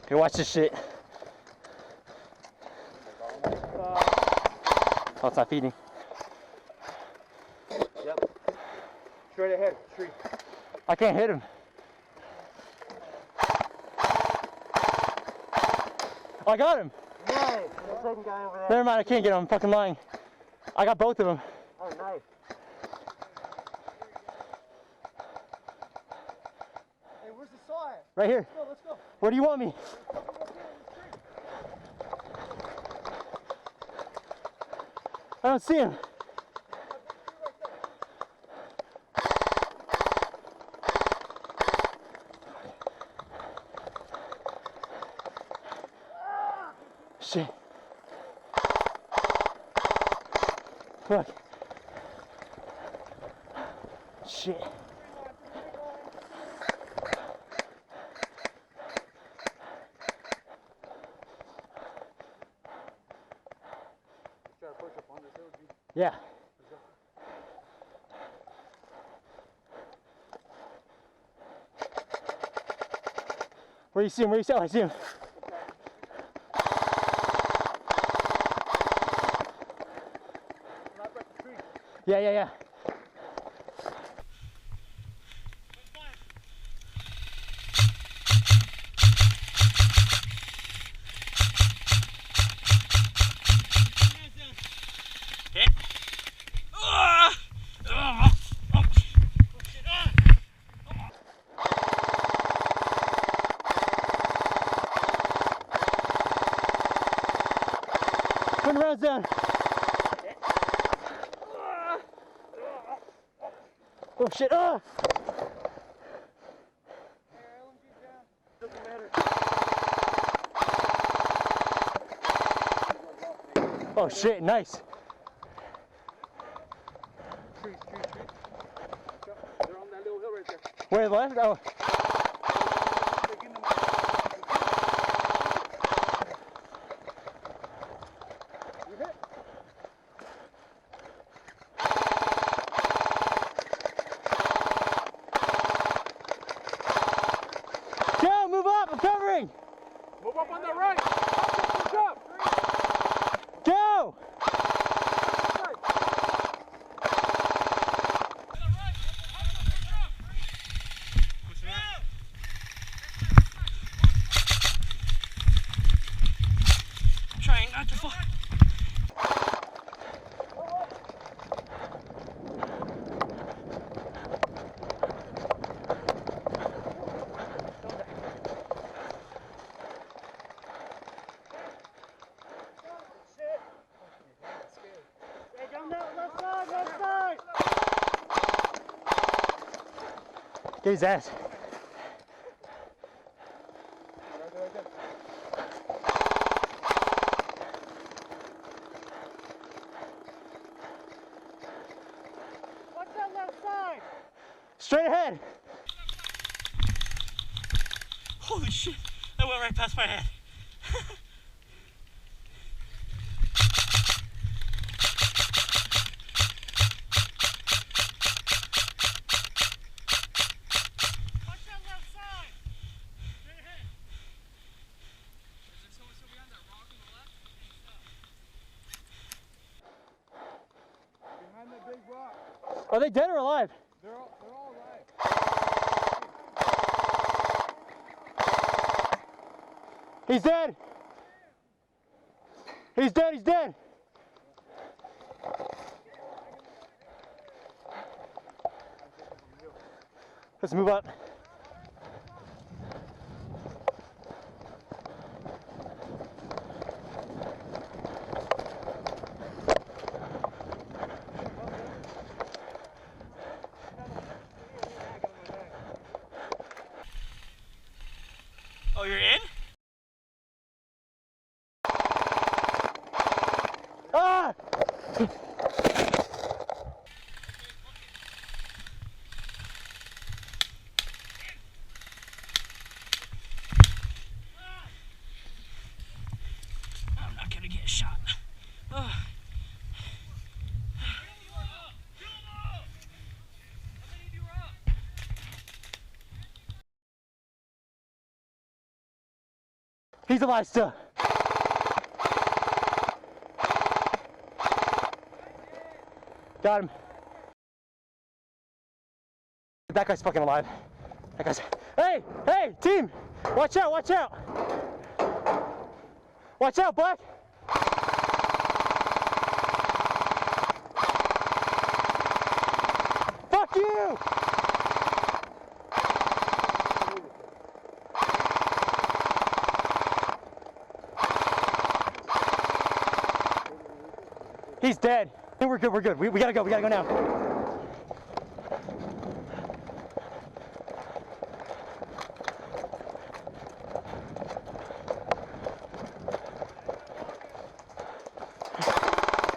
Here, watch this shit. Oh, stop feeding. Yep. Straight ahead, tree. I can't hit him. I got him. Nice. The second guy over there. Never mind, I can't get him. I'm fucking lying. I got both of them. Oh, nice. Hey, where's the saw at? Right here. Let's go, let's go. Where do you want me? I don't see him. Shit. Look. Shit. Yeah. Where do you see him? Where do you see him? Oh, I see him. Yeah, yeah, yeah. Put rounds down. Oh shit! Ah! Oh shit! Nice. Trees. They're on that little hill right there. Where left? Oh. Joe, move up! I'm covering. Move up on the right. Up. Go! Trying not to fall. Get his ass. What's that left side? Straight ahead. Holy shit, that went right past my head. Are they dead or alive? They're all alive. He's dead. He's dead. He's dead. Let's move up. Oh, you're in? Ah! He's alive still. Got him. That guy's fucking alive. That guy's. Hey, hey, team! Watch out, watch out! Watch out, Black! Fuck you! He's dead. We're good, we're good. We gotta go now.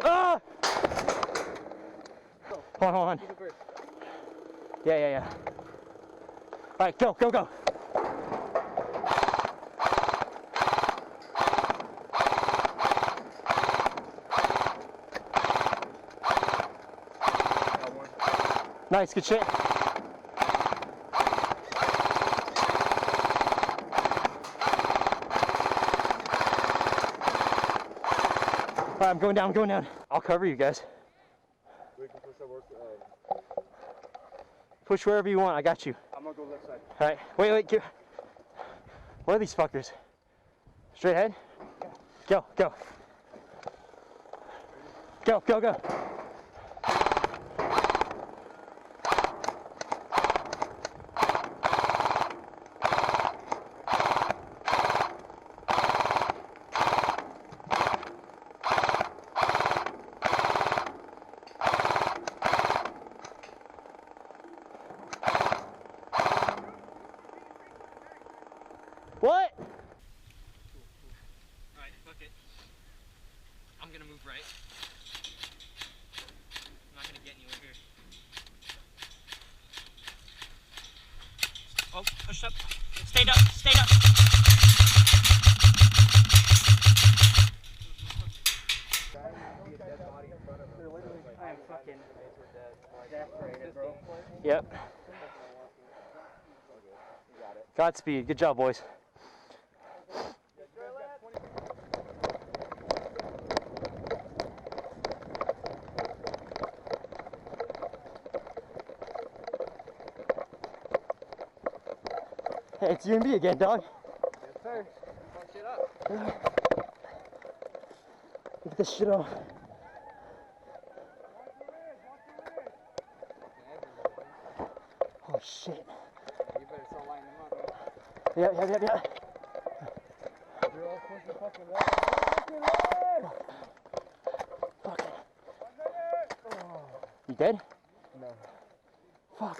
Ah! Hold on. Yeah. All right, go. Nice, good shit. All right, I'm going down. I'll cover you guys. We can push that work. Push wherever you want, I got you. I'm gonna go left side. All right, wait, where are these fuckers? Straight ahead? Go. What? Alright, fuck it. I'm gonna move right. I'm not gonna get anywhere here. Oh, push up. Stayed up. I am fucking exasperated, bro. Yep. Godspeed. Good job, boys. Hey, it's G&P again, dog. Yes, sir. Fuck shit up. Get this shit off. Oh shit. You better start lining them up, man. Yeah. You're all pushing fucking left. Fuck. You dead? No. Fuck.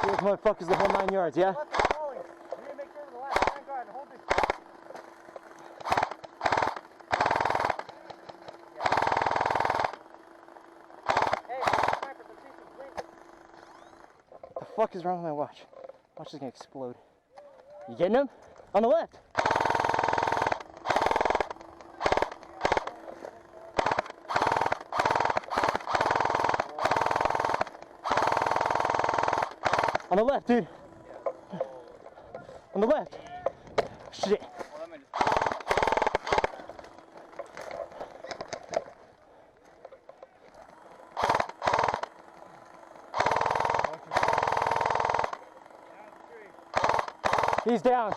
These motherfuckers the whole 9 yards, yeah? You need to make sure the last hand guard hold this. The fuck is wrong with my watch? Watch is gonna explode. You getting him? On the left. On the left, dude. On the left. Shit. He's down.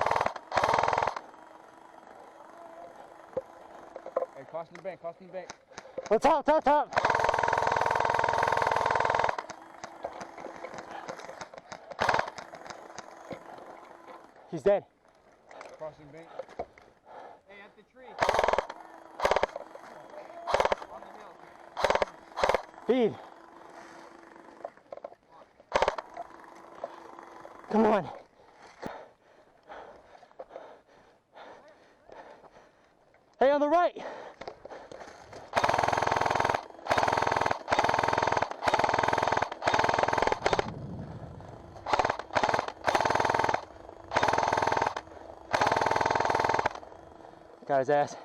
Hey, crossing the bank. Well, top. He's dead. Crossing bank. Hey, at the tree. On the hill. Feed. Come on. Hey, on the right. Got his ass.